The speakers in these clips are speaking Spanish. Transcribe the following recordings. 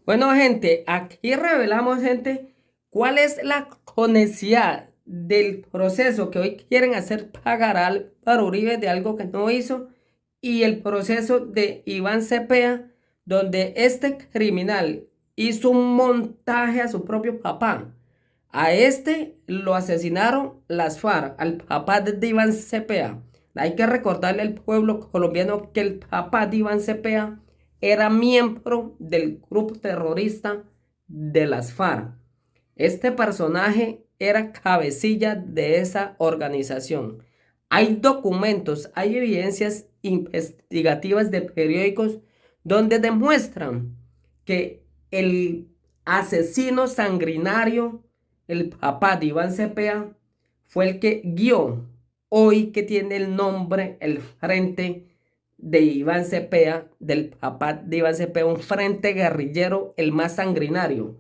Bueno, gente, aquí revelamos, gente, cuál es la conexidad del proceso que hoy quieren hacer pagar a Álvaro Uribe de algo que no hizo y el proceso de Iván Cepeda, donde este criminal hizo un montaje a su propio papá. A este lo asesinaron las FARC, al papá de Iván Cepeda. Hay que recordarle al pueblo colombiano que el papá de Iván Cepeda era miembro del grupo terrorista de las FARC. Este personaje era cabecilla de esa organización. Hay documentos, hay evidencias investigativas de periódicos donde demuestran que el asesino sanguinario, el papá de Iván Cepeda, fue el que guió hoy que tiene el nombre, el frente de Iván Cepeda, del papá de Iván Cepeda, un frente guerrillero, el más sanguinario.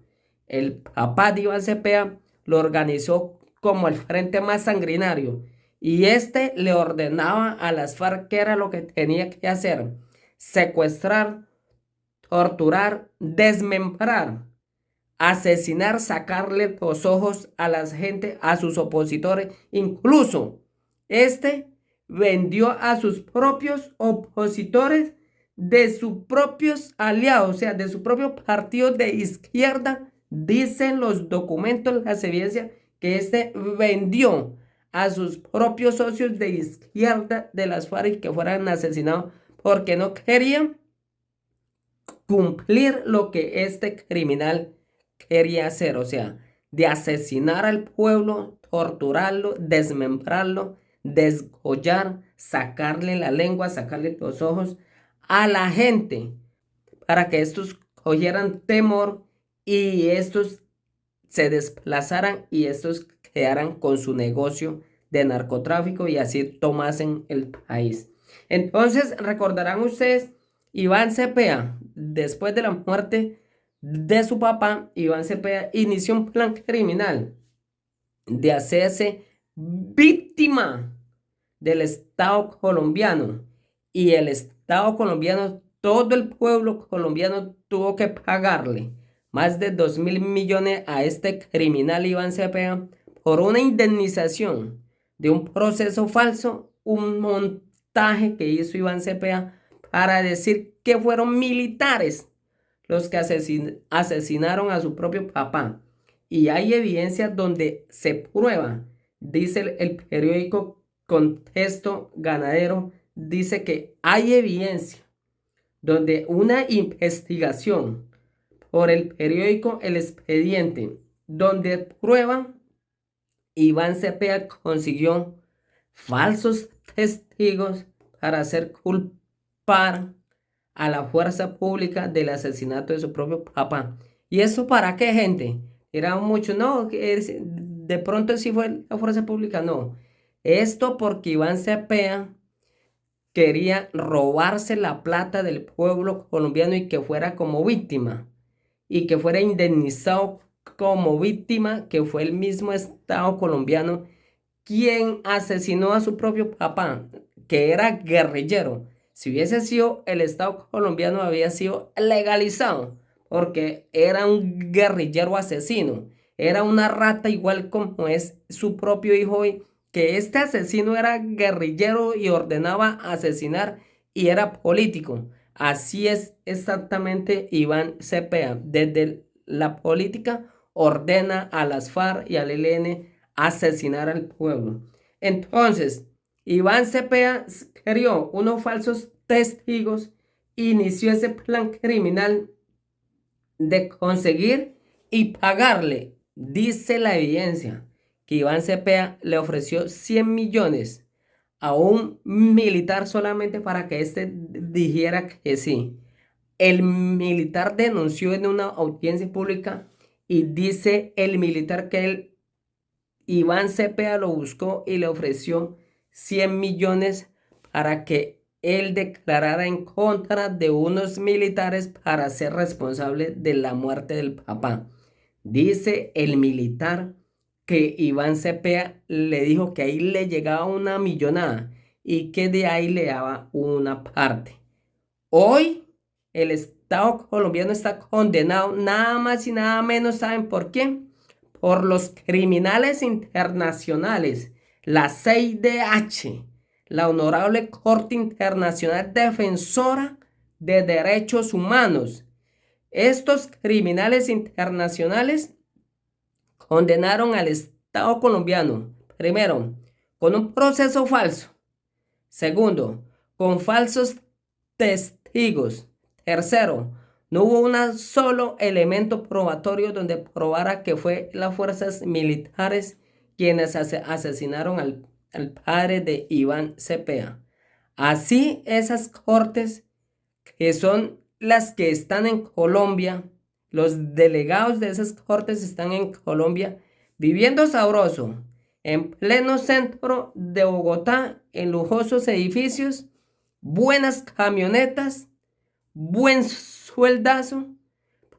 El papá de Iván Cepeda lo organizó como el frente más sanguinario y este le ordenaba a las FARC que era lo que tenía que hacer: secuestrar, torturar, desmembrar, asesinar, sacarle los ojos a la gente, a sus opositores. Incluso este vendió a sus propios opositores de sus propios aliados, o sea, de su propio partido de izquierda. Dicen los documentos, las evidencias, que este vendió a sus propios socios de izquierda de las FARC que fueran asesinados porque no querían cumplir lo que este criminal quería hacer, o sea, de asesinar al pueblo, torturarlo, desmembrarlo, desgollar, sacarle la lengua, sacarle los ojos a la gente para que estos cogieran temor y estos se desplazaran y estos quedaran con su negocio de narcotráfico y así tomasen el país. Entonces, recordarán ustedes, Iván Cepeda, después de la muerte de su papá, Iván Cepeda inició un plan criminal de hacerse víctima del Estado colombiano. Y el Estado colombiano, todo el pueblo colombiano tuvo que pagarle más de 2.000 millones a este criminal Iván Cepeda por una indemnización de un proceso falso, un montaje que hizo Iván Cepeda para decir que fueron militares los que asesinaron a su propio papá. Y hay evidencia donde se prueba, dice el periódico Contexto Ganadero, dice que hay evidencia donde una investigación por el periódico El Expediente, donde prueban Iván Cepeda consiguió falsos testigos para hacer culpar a la fuerza pública del asesinato de su propio papá. ¿Y eso para qué, gente? Era mucho, no, de pronto sí fue la fuerza pública, no. Esto porque Iván Cepeda quería robarse la plata del pueblo colombiano y que fuera como víctima y que fuera indemnizado como víctima, que fue el mismo Estado colombiano quien asesinó a su propio papá, que era guerrillero. Si hubiese sido el Estado colombiano, había sido legalizado, porque era un guerrillero asesino, era una rata igual como es su propio hijo hoy, que este asesino era guerrillero y ordenaba asesinar y era político. Así es exactamente Iván Cepeda. Desde la política ordena a las FARC y al ELN asesinar al pueblo. Entonces, Iván Cepeda creó unos falsos testigos, inició ese plan criminal de conseguir y pagarle. Dice la evidencia que Iván Cepeda le ofreció 100 millones a un militar solamente para que éste dijera que sí. El militar denunció en una audiencia pública y dice el militar que Iván Cepeda lo buscó y le ofreció 100 millones para que él declarara en contra de unos militares para ser responsable de la muerte del papá. Dice el militar que Iván Cepeda le dijo que ahí le llegaba una millonada y que de ahí le daba una parte. Hoy el Estado colombiano está condenado nada más y nada menos, ¿saben por qué? Por los criminales internacionales, la CIDH, la Honorable Corte Internacional Defensora de Derechos Humanos. Estos criminales internacionales condenaron al Estado colombiano, primero, con un proceso falso, segundo, con falsos testigos, tercero, no hubo un solo elemento probatorio donde probara que fue las fuerzas militares quienes asesinaron al padre de Iván Cepeda. Así, esas cortes, que son las que están en Colombia, los delegados de esas cortes están en Colombia, viviendo sabroso, en pleno centro de Bogotá, en lujosos edificios, buenas camionetas, buen sueldazo,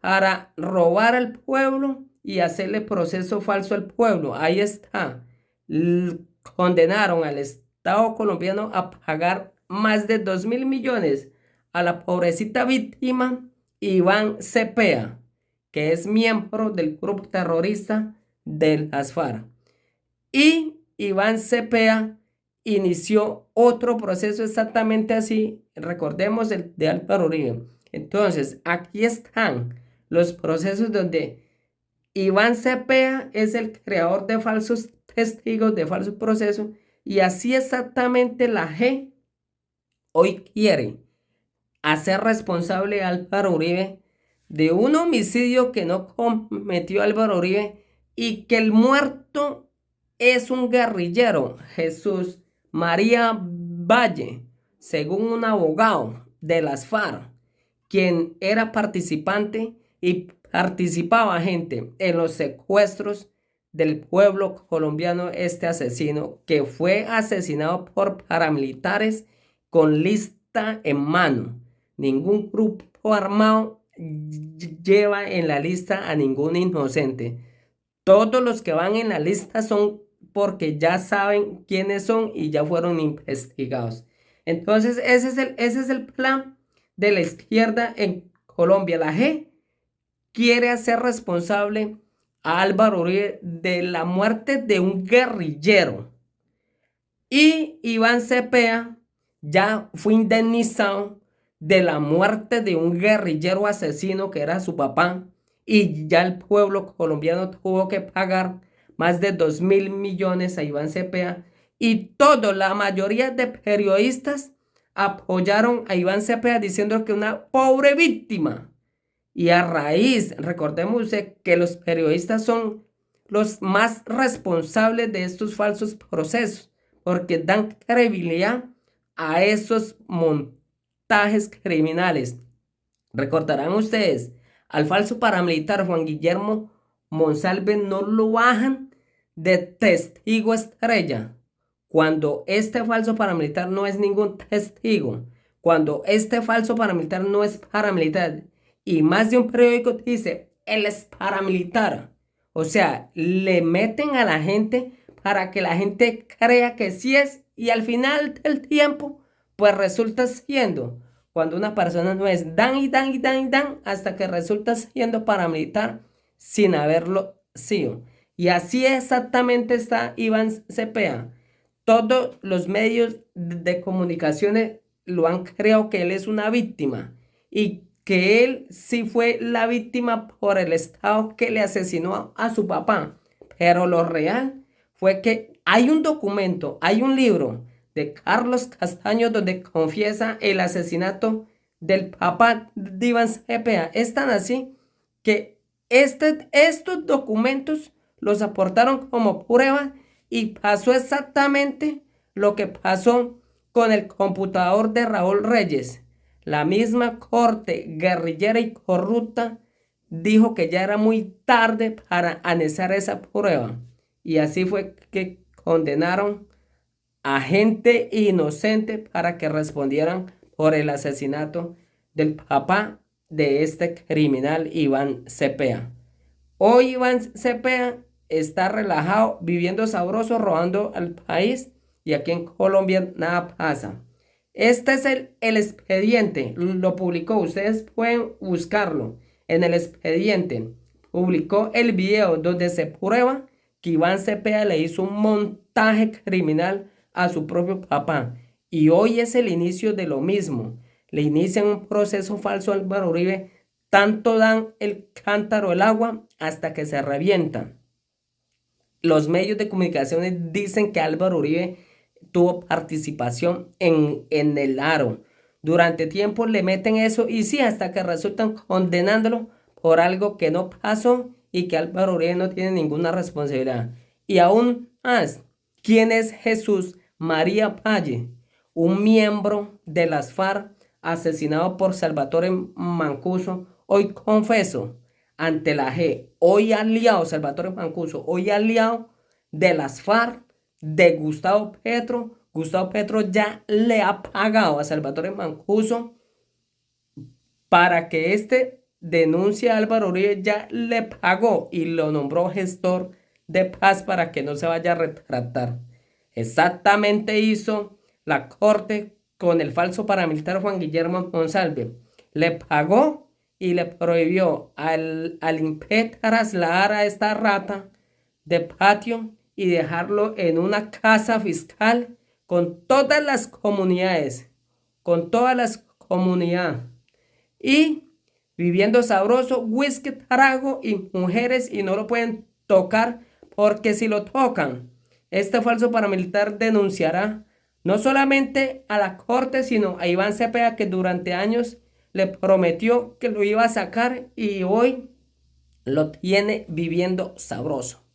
para robar al pueblo y hacerle proceso falso al pueblo. Ahí está. Condenaron al Estado colombiano a pagar más de 2.000 millones a la pobrecita víctima Iván Cepeda, que es miembro del grupo terrorista de las FARC. Y Iván Cepeda inició otro proceso exactamente así, recordemos el de Álvaro Uribe. Entonces, aquí están los procesos donde Iván Cepeda es el creador de falsos testigos, de falsos procesos, y así exactamente la G hoy quiere hacer responsable a Álvaro Uribe de un homicidio que no cometió Álvaro Uribe y que el muerto es un guerrillero, Jesús María Valle, según un abogado de las FARC, quien era participante y participaba gente en los secuestros del pueblo colombiano, este asesino que fue asesinado por paramilitares con lista en mano. Ningún grupo armado lleva en la lista a ningún inocente. Todos los que van en la lista son porque ya saben quiénes son y ya fueron investigados. Entonces, ese es el plan de la izquierda en Colombia. La G quiere hacer responsable a Álvaro Uribe de la muerte de un guerrillero. Y Iván Cepeda ya fue indemnizado de la muerte de un guerrillero asesino que era su papá. Y ya el pueblo colombiano tuvo que pagar más de 2.000 millones a Iván Cepeda. Y la mayoría de periodistas apoyaron a Iván Cepeda diciendo que una pobre víctima. Y a raíz, recordemos que los periodistas son los más responsables de estos falsos procesos, porque dan credibilidad a esos montajes criminales. Recordarán ustedes, al falso paramilitar Juan Guillermo Monsalve no lo bajan de testigo estrella, cuando este falso paramilitar no es ningún testigo, cuando este falso paramilitar no es paramilitar, y más de un periódico dice, él es paramilitar. O sea, le meten a la gente para que la gente crea que sí es, y al final del tiempo, pues resulta siendo, cuando una persona no es, dan y dan y dan y dan, hasta que resulta siendo paramilitar sin haberlo sido. Y así exactamente está Iván Cepeda. Todos los medios de comunicaciones lo han creado que él es una víctima y que él sí fue la víctima por el Estado que le asesinó a su papá. Pero lo real fue que hay un documento, hay un libro de Carlos Castaño donde confiesa el asesinato del papá de Iván Cepeda. Es tan así que estos documentos los aportaron como prueba y pasó exactamente lo que pasó con el computador de Raúl Reyes. La misma corte guerrillera y corrupta dijo que ya era muy tarde para anexar esa prueba. Y así fue que condenaron a gente inocente para que respondieran por el asesinato del papá de este criminal Iván Cepeda. Hoy Iván Cepeda está relajado, viviendo sabroso, robando al país, y aquí en Colombia nada pasa. Este es el expediente, lo publicó, ustedes pueden buscarlo en el expediente. Publicó el video donde se prueba que Iván Cepeda le hizo un montaje criminal a su propio papá. Y hoy es el inicio de lo mismo. Le inician un proceso falso a Álvaro Uribe, tanto dan el cántaro el agua hasta que se revienta. Los medios de comunicación dicen que Álvaro Uribe tuvo participación en el aro. Durante tiempo le meten eso y sí, hasta que resultan condenándolo por algo que no pasó y que Álvaro Uribe no tiene ninguna responsabilidad. Y aún más, ¿quién es Jesús María Valle? Un miembro de las FARC asesinado por Salvatore Mancuso. Hoy confeso ante la G, hoy aliado, Salvatore Mancuso, hoy aliado de las FARC, de Gustavo Petro. Gustavo Petro ya le ha pagado a Salvatore Mancuso para que denuncie a Álvaro Uribe, ya le pagó y lo nombró gestor de paz para que no se vaya a retractar. Exactamente hizo la corte con el falso paramilitar Juan Guillermo Monsalve. Le pagó y le prohibió al INPE trasladar a esta rata de patio y dejarlo en una casa fiscal con todas las comunidades, y viviendo sabroso, whisky, trago y mujeres, y no lo pueden tocar porque si lo tocan, este falso paramilitar denunciará no solamente a la corte, sino a Iván Cepeda, que durante años le prometió que lo iba a sacar y hoy lo tiene viviendo sabroso.